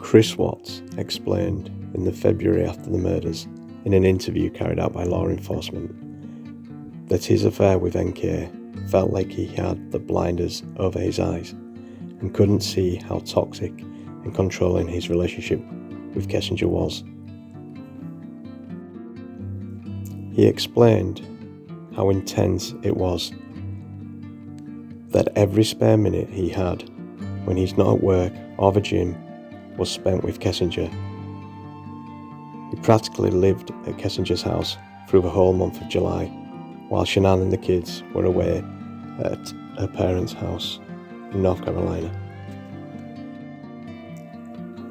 Chris Watts explained in the February after the murders, in an interview carried out by law enforcement, that his affair with NK felt like he had the blinders over his eyes and couldn't see how toxic and controlling his relationship with Kessinger was. He explained how intense it was, that every spare minute he had when he's not at work or the gym was spent with Kessinger. He practically lived at Kessinger's house through the whole month of July, while Shanann and the kids were away at her parents' house in North Carolina.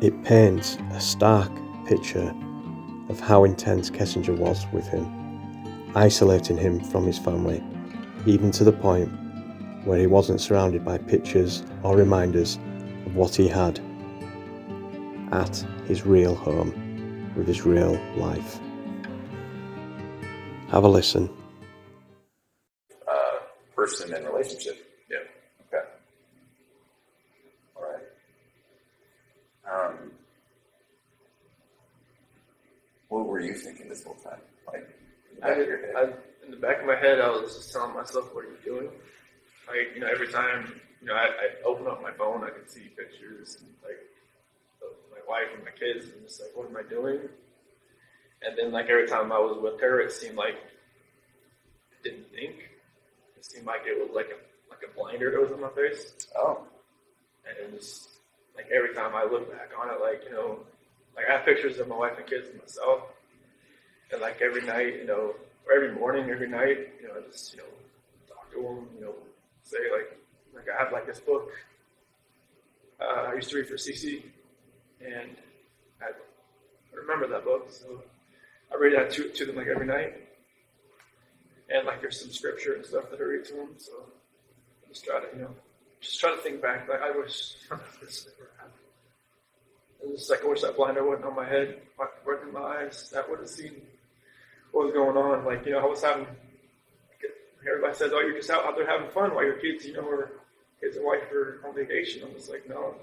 It paints a stark picture of how intense Kessinger was with him, isolating him from his family, even to the point where he wasn't surrounded by pictures or reminders of what he had at his real home with his real life. Have a listen. Person and relationship. Yeah. Okay. All right. What were you thinking this whole time? Like, in the back of your head? In the back of my head, I was just telling myself, "What are you doing?" Like, every time, I open up my phone, I can see pictures and of my wife and my kids, and just like, what am I doing? And then, every time I was with her, it seemed like I didn't think. It seemed like it was like a blinder that was on my face. Oh. And it was every time I look back on it, I have pictures of my wife and kids and myself. And every night, or every morning, every night, I just, talk to them, say I have this book I used to read for CC, and I remember that book, so I read that to them every night. And there's some scripture and stuff that I read to them, so I just try to think back. I wish this never happened. It's just I wish that blinder wasn't on my head, right in my eyes. That would have seen what was going on. I was having. Everybody says, "Oh, you're just out there having fun while your kids, or kids and wife are on vacation." I'm just like, no,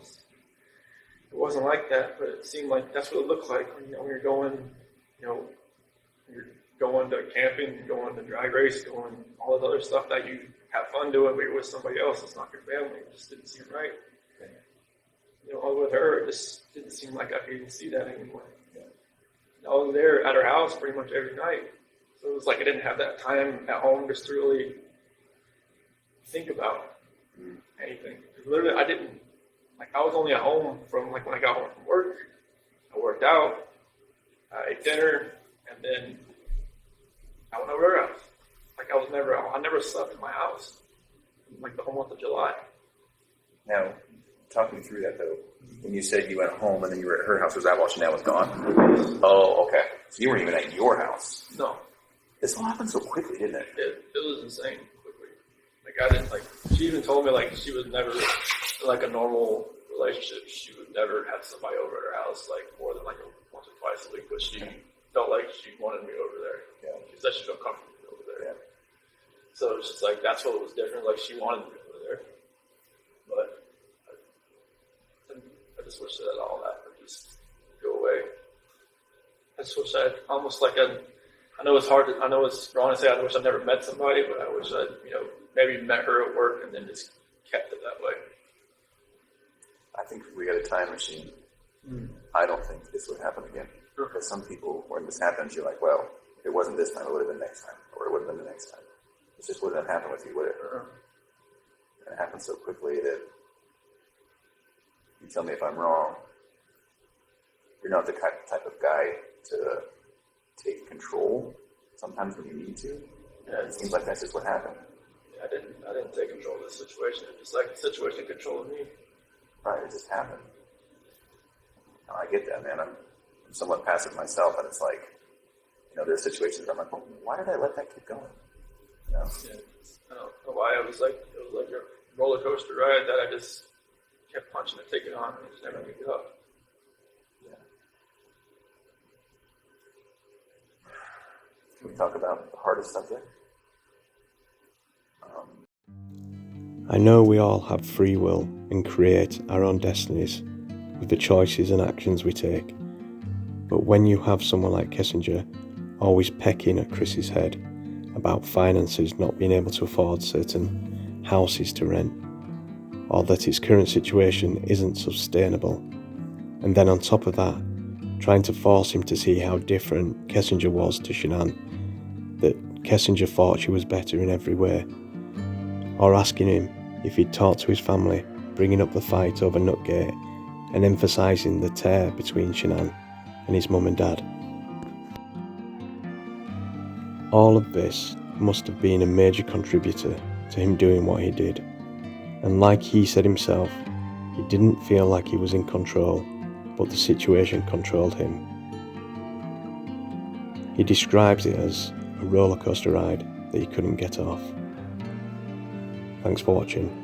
it wasn't like that. But it seemed like that's what it looked like when you're going, you're going to camping, going to drag race, going all this other stuff that you have fun doing, but you're with somebody else. It's not your family. It just didn't seem right. With her, it just didn't seem like I could even see that anymore. I was there at her house pretty much every night. So it was I didn't have that time at home just to really think about anything. Literally, I didn't, I was only at home from when I got home from work. I worked out, I ate dinner, and then I went over her house. I never slept in my house the whole month of July. Now, talk me through that though. When you said you went home and then you were at her house, was that while Shanann was gone? Oh, okay. So you weren't even at your house. No. This all happened so quickly, didn't it? It was insane quickly. I didn't she even told me she was never in a normal relationship. She would never have somebody over at her house more than once or twice a week, but she felt like she wanted me over there. Yeah. She said she felt comfortable over there. Yeah. So it's just that's what was different. She wanted me over there. But I just wish that all that would just go away. I just wish I almost I know it's hard. I know it's wrong to say I wish I'd never met somebody, but I wish I'd maybe met her at work and then just kept it that way. I think if we got a time machine, I don't think this would happen again. Sure. Because some people, when this happens, you're like, well, if it wasn't this time, it would have been next time, or it would have been the next time. It just wouldn't have happened with you, would it? Sure. And it happened so quickly that you tell me if I'm wrong. You're not the type of guy to take control sometimes when you need to. Yeah, it seems like that's just what happened. Yeah, I didn't take control of the situation. It was just the situation controlled me. Right, it just happened. Now, I get that, man. I'm somewhat passive myself, and it's there's situations where I'm like, well, why did I let that keep going? Yeah, I don't know why. It was like a roller coaster ride that I just kept punching and taking on, and just never let me get up. Can we talk about the hardest subject? I know we all have free will and create our own destinies, with the choices and actions we take. But when you have someone like Kessinger always pecking at Chris's head about finances, not being able to afford certain houses to rent, or that his current situation isn't sustainable, and then on top of that, trying to force him to see how different Kessinger was to Shanann, that Kessinger thought she was better in every way, or asking him if he'd talked to his family, bringing up the fight over Nutgate and emphasising the tear between Shanann and his mum and dad. All of this must have been a major contributor to him doing what he did, and like he said himself, he didn't feel like he was in control, but the situation controlled him. He describes it as a roller coaster ride that he couldn't get off. Thanks for watching.